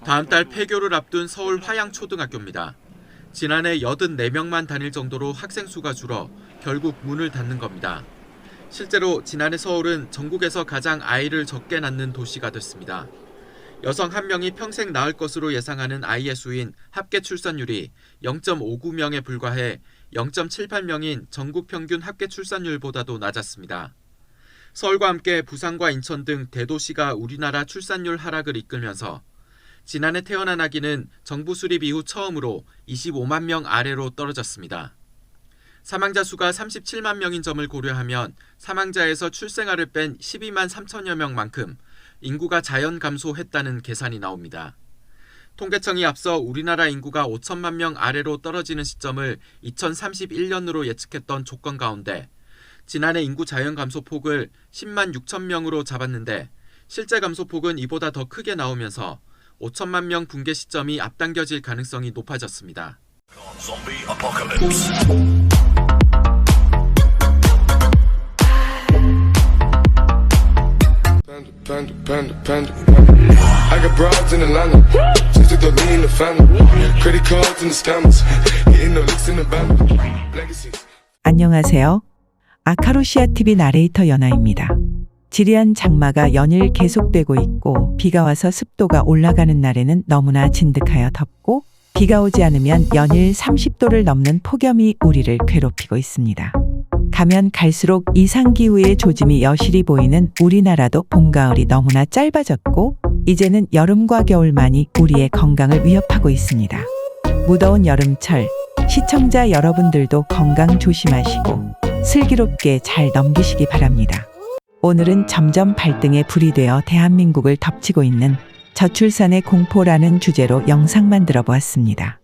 다음 달 폐교를 앞둔 서울 화양초등학교입니다. 지난해 84명만 다닐 정도로 학생 수가 줄어 결국 문을 닫는 겁니다. 실제로 지난해 서울은 전국에서 가장 아이를 적게 낳는 도시가 됐습니다. 여성 1명이 평생 낳을 것으로 예상하는 아이의 수인 합계 출산율이 0.59명에 불과해 0.78명인 전국 평균 합계 출산율보다도 낮았습니다. 서울과 함께 부산과 인천 등 대도시가 우리나라 출산율 하락을 이끌면서 지난해 태어난 아기는 정부 수립 이후 처음으로 25만 명 아래로 떨어졌습니다. 사망자 수가 37만 명인 점을 고려하면 사망자에서 출생아를 뺀 12만 3천여 명만큼 인구가 자연 감소했다는 계산이 나옵니다. 통계청이 앞서 우리나라 인구가 5천만 명 아래로 떨어지는 시점을 2031년으로 예측했던 조건 가운데 지난해 인구 자연 감소폭을 10만 6천 명으로 잡았는데 실제 감소폭은 이보다 더 크게 나오면서 5천만 명 붕괴 시점이 앞당겨질 가능성이 높아졌습니다. I got broads in Atlanta, just to throw me in the family. Credit cards and the scammers, getting no licks in the band. Legacies. 안녕하세요. 아카루시아 TV 나레이터 연아입니다. 지리한 장마가 연일 계속되고 있고 비가 와서 습도가 올라가는 날에는 너무나 진득하여 덥고 비가 오지 않으면 연일 30도를 넘는 폭염이 우리를 괴롭히고 있습니다. 가면 갈수록 이상기후의 조짐이 여실히 보이는 우리나라도 봄, 가을이 너무나 짧아졌고 이제는 여름과 겨울만이 우리의 건강을 위협하고 있습니다. 무더운 여름철, 시청자 여러분들도 건강 조심하시고 슬기롭게 잘 넘기시기 바랍니다. 오늘은 점점 발등에 불이 되어 대한민국을 덮치고 있는 저출산의 공포라는 주제로 영상 만들어 보았습니다.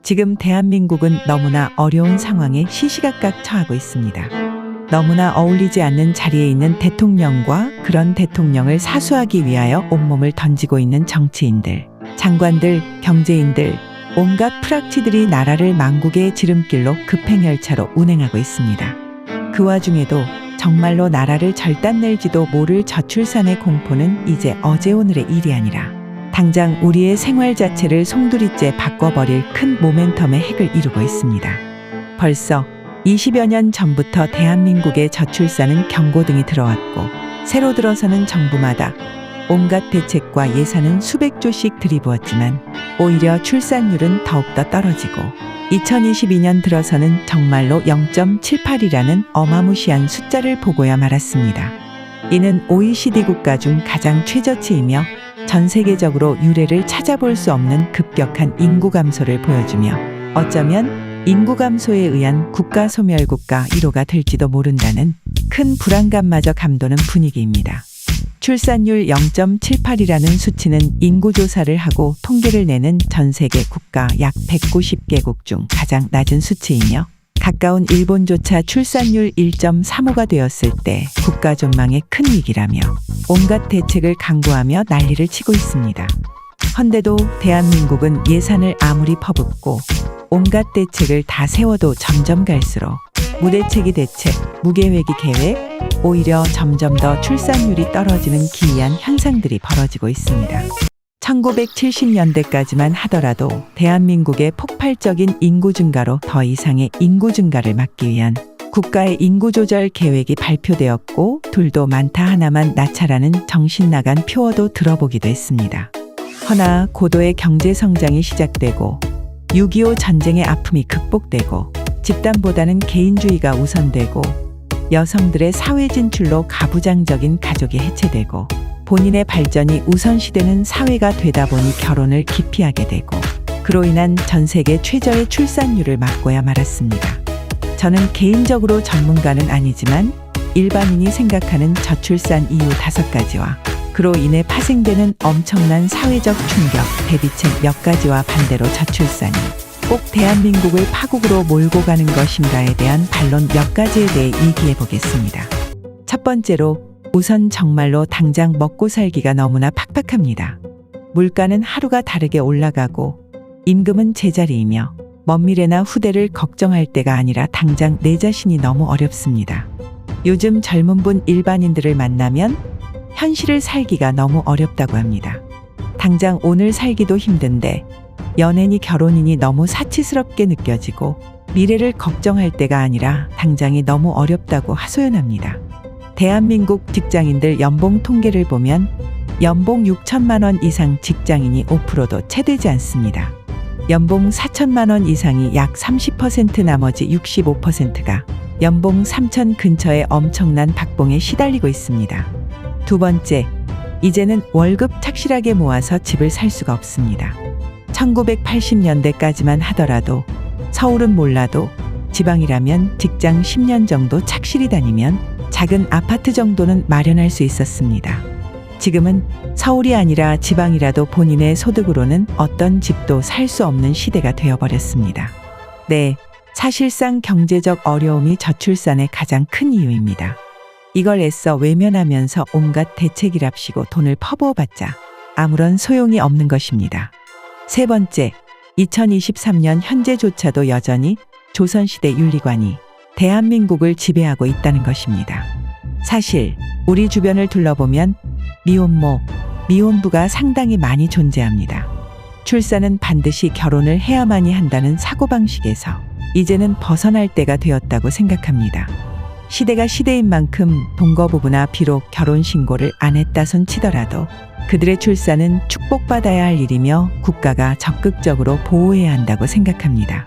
지금 대한민국은 너무나 어려운 상황에 시시각각 처하고 있습니다. 너무나 어울리지 않는 자리에 있는 대통령과 그런 대통령을 사수하기 위하여 온몸을 던지고 있는 정치인들, 장관들, 경제인들, 온갖 프락치들이 나라를 망국의 지름길로 급행열차로 운행하고 있습니다. 그 와중에도 정말로 나라를 절단낼지도 모를 저출산의 공포는 이제 어제 오늘의 일이 아니라 당장 우리의 생활 자체를 송두리째 바꿔버릴 큰 모멘텀의 핵을 이루고 있습니다. 벌써 20여 년 전부터 대한민국의 저출산은 경고등이 들어왔고 새로 들어서는 정부마다 온갖 대책과 예산은 수백조씩 들이부었지만 오히려 출산율은 더욱더 떨어지고 2022년 들어서는 정말로 0.78이라는 어마무시한 숫자를 보고야 말았습니다. 이는 OECD 국가 중 가장 최저치이며 전 세계적으로 유례를 찾아볼 수 없는 급격한 인구 감소를 보여주며 어쩌면 인구 감소에 의한 국가 소멸 국가 1호가 될지도 모른다는 큰 불안감마저 감도는 분위기입니다. 출산율 0.78이라는 수치는 인구조사를 하고 통계를 내는 전 세계 국가 약 190개국 중 가장 낮은 수치이며 가까운 일본조차 출산율 1.35가 되었을 때 국가 존망의 큰 위기라며 온갖 대책을 강구하며 난리를 치고 있습니다. 헌데도 대한민국은 예산을 아무리 퍼붓고 온갖 대책을 다 세워도 점점 갈수록 무대책이 대책, 무계획이 계획, 오히려 점점 더 출산율이 떨어지는 기이한 현상들이 벌어지고 있습니다. 1970년대까지만 하더라도 대한민국의 폭발적인 인구 증가로 더 이상의 인구 증가를 막기 위한 국가의 인구 조절 계획이 발표되었고 둘도 많다 하나만 낳자라는 정신 나간 표어도 들어보기도 했습니다. 허나 고도의 경제 성장이 시작되고 6.25 전쟁의 아픔이 극복되고 집단보다는 개인주의가 우선되고 여성들의 사회 진출로 가부장적인 가족이 해체되고 본인의 발전이 우선시되는 사회가 되다 보니 결혼을 기피하게 되고 그로 인한 전 세계 최저의 출산율을 맞고야 말았습니다. 저는 개인적으로 전문가는 아니지만 일반인이 생각하는 저출산 이유 5가지와 그로 인해 파생되는 엄청난 사회적 충격, 대비책 몇 가지와 반대로 저출산이 꼭 대한민국을 파국으로 몰고 가는 것인가에 대한 반론 몇 가지에 대해 얘기해 보겠습니다. 첫 번째로 우선 정말로 당장 먹고 살기가 너무나 팍팍합니다. 물가는 하루가 다르게 올라가고 임금은 제자리이며 먼 미래나 후대를 걱정할 때가 아니라 당장 내 자신이 너무 어렵습니다. 요즘 젊은 분 일반인들을 만나면 현실을 살기가 너무 어렵다고 합니다. 당장 오늘 살기도 힘든데 연애니 결혼이니 너무 사치스럽게 느껴지고 미래를 걱정할 때가 아니라 당장이 너무 어렵다고 하소연합니다. 대한민국 직장인들 연봉 통계를 보면 연봉 6천만 원 이상 직장인이 5%도 채 되지 않습니다. 연봉 4천만 원 이상이 약 30%, 나머지 65%가 연봉 3천 근처의 엄청난 박봉에 시달리고 있습니다. 두 번째, 이제는 월급 착실하게 모아서 집을 살 수가 없습니다. 1980년대까지만 하더라도 서울은 몰라도 지방이라면 직장 10년 정도 착실히 다니면 작은 아파트 정도는 마련할 수 있었습니다. 지금은 서울이 아니라 지방이라도 본인의 소득으로는 어떤 집도 살 수 없는 시대가 되어버렸습니다. 네, 사실상 경제적 어려움이 저출산의 가장 큰 이유입니다. 이걸 애써 외면하면서 온갖 대책이랍시고 돈을 퍼부어봤자 아무런 소용이 없는 것입니다. 세 번째, 2023년 현재조차도 여전히 조선시대 윤리관이 대한민국을 지배하고 있다는 것입니다. 사실 우리 주변을 둘러보면 미혼모, 미혼부가 상당히 많이 존재합니다. 출산은 반드시 결혼을 해야만이 한다는 사고방식에서 이제는 벗어날 때가 되었다고 생각합니다. 시대가 시대인 만큼 동거부부나 비록 결혼신고를 안 했다 손 치더라도 그들의 출산은 축복받아야 할 일이며 국가가 적극적으로 보호해야 한다고 생각합니다.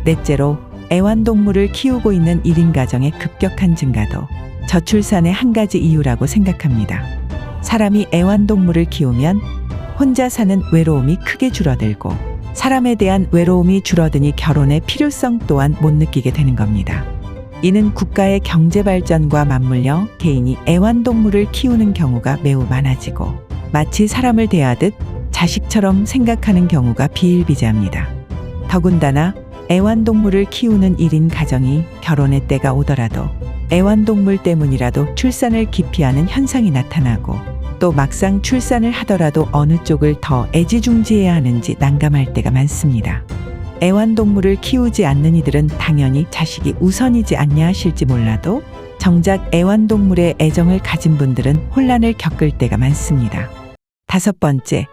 넷째로, 애완동물을 키우고 있는 1인 가정의 급격한 증가도 저출산의 한 가지 이유라고 생각합니다. 사람이 애완동물을 키우면 혼자 사는 외로움이 크게 줄어들고 사람에 대한 외로움이 줄어드니 결혼의 필요성 또한 못 느끼게 되는 겁니다. 이는 국가의 경제 발전과 맞물려 개인이 애완동물을 키우는 경우가 매우 많아지고 마치 사람을 대하듯 자식처럼 생각하는 경우가 비일비재합니다. 더군다나 애완동물을 키우는 1인 가정이 결혼의 때가 오더라도 애완동물 때문이라도 출산을 기피하는 현상이 나타나고 또 막상 출산을 하더라도 어느 쪽을 더 애지중지해야 하는지 난감할 때가 많습니다. 애완동물을 키우지 않는 이들은 당연히 자식이 우선이지 않냐 하실지 몰라도 정작 애완동물에 애정을 가진 분들은 혼란을 겪을 때가 많습니다. 다섯 번째,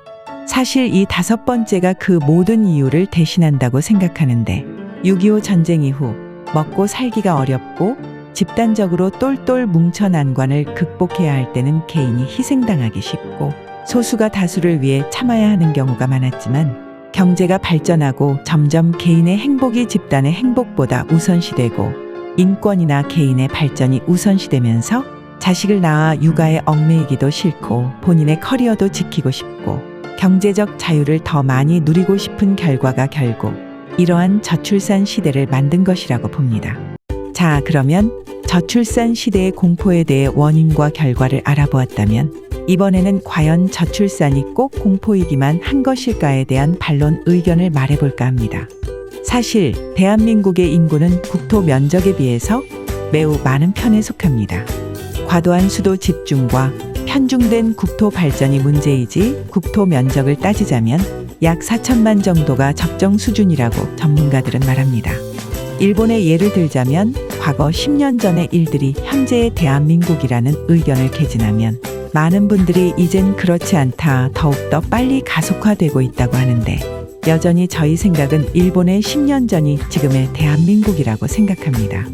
사실 이 다섯 번째가 그 모든 이유를 대신한다고 생각하는데 6.25 전쟁 이후 먹고 살기가 어렵고 집단적으로 똘똘 뭉쳐 난관을 극복해야 할 때는 개인이 희생당하기 쉽고 소수가 다수를 위해 참아야 하는 경우가 많았지만 경제가 발전하고 점점 개인의 행복이 집단의 행복보다 우선시되고 인권이나 개인의 발전이 우선시되면서 자식을 낳아 육아에 얽매이기도 싫고 본인의 커리어도 지키고 싶고 경제적 자유를 더 많이 누리고 싶은 결과가 결국 이러한 저출산 시대를 만든 것이라고 봅니다. 자, 그러면 저출산 시대의 공포에 대해 원인과 결과를 알아보았다면 이번에는 과연 저출산이 꼭 공포이기만 한 것일까에 대한 반론 의견을 말해볼까 합니다. 사실 대한민국의 인구는 국토 면적에 비해서 매우 많은 편에 속합니다. 과도한 수도 집중과 편중된 국토 발전이 문제이지 국토 면적을 따지자면 약 4천만 정도가 적정 수준이라고 전문가들은 말합니다. 일본의 예를 들자면 과거 10년 전의 일들이 현재의 대한민국이라는 의견을 개진하면 많은 분들이 이젠 그렇지 않다, 더욱더 빨리 가속화되고 있다고 하는데 여전히 저희 생각은 일본의 10년 전이 지금의 대한민국이라고 생각합니다.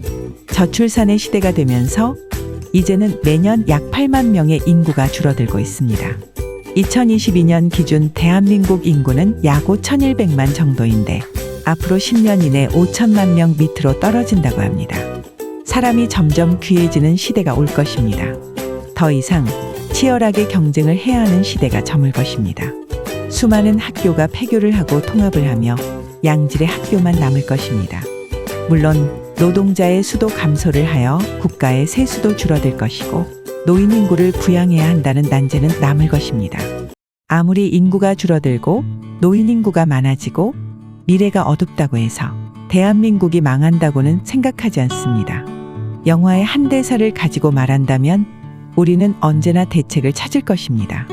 저출산의 시대가 되면서 이제는 매년 약 8만 명의 인구가 줄어들고 있습니다. 2022년 기준 대한민국 인구는 약 5,100만 정도인데 앞으로 10년 이내 5천만 명 밑으로 떨어진다고 합니다. 사람이 점점 귀해지는 시대가 올 것입니다. 더 이상 치열하게 경쟁을 해야 하는 시대가 저물 것입니다. 수많은 학교가 폐교를 하고 통합을 하며 양질의 학교만 남을 것입니다. 물론 노동자의 수도 감소를 하여 국가의 세수도 줄어들 것이고 노인 인구를 부양해야 한다는 난제는 남을 것입니다. 아무리 인구가 줄어들고 노인 인구가 많아지고 미래가 어둡다고 해서 대한민국이 망한다고는 생각하지 않습니다. 영화의 한 대사를 가지고 말한다면 우리는 언제나 대책을 찾을 것입니다.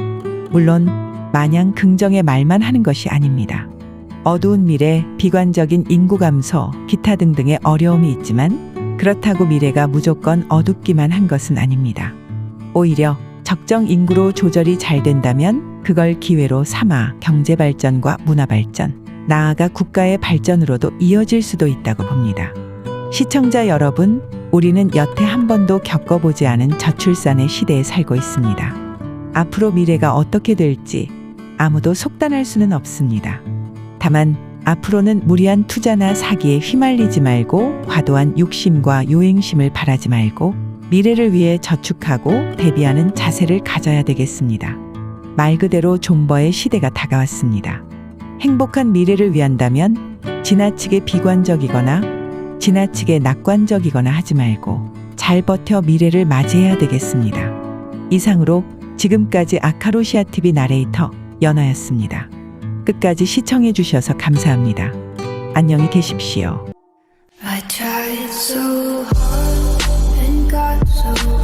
물론 마냥 긍정의 말만 하는 것이 아닙니다. 어두운 미래, 비관적인 인구 감소, 기타 등등의 어려움이 있지만 그렇다고 미래가 무조건 어둡기만 한 것은 아닙니다. 오히려 적정 인구로 조절이 잘 된다면 그걸 기회로 삼아 경제 발전과 문화 발전, 나아가 국가의 발전으로도 이어질 수도 있다고 봅니다. 시청자 여러분, 우리는 여태 한 번도 겪어보지 않은 저출산의 시대에 살고 있습니다. 앞으로 미래가 어떻게 될지 아무도 속단할 수는 없습니다. 다만 앞으로는 무리한 투자나 사기에 휘말리지 말고 과도한 욕심과 요행심을 바라지 말고 미래를 위해 저축하고 대비하는 자세를 가져야 되겠습니다. 말 그대로 존버의 시대가 다가왔습니다. 행복한 미래를 위한다면 지나치게 비관적이거나 지나치게 낙관적이거나 하지 말고 잘 버텨 미래를 맞이해야 되겠습니다. 이상으로 지금까지 아카로시아 TV 나레이터 연아였습니다. 끝까지 시청해 주셔서 감사합니다. 안녕히 계십시오. I tried so hard and got so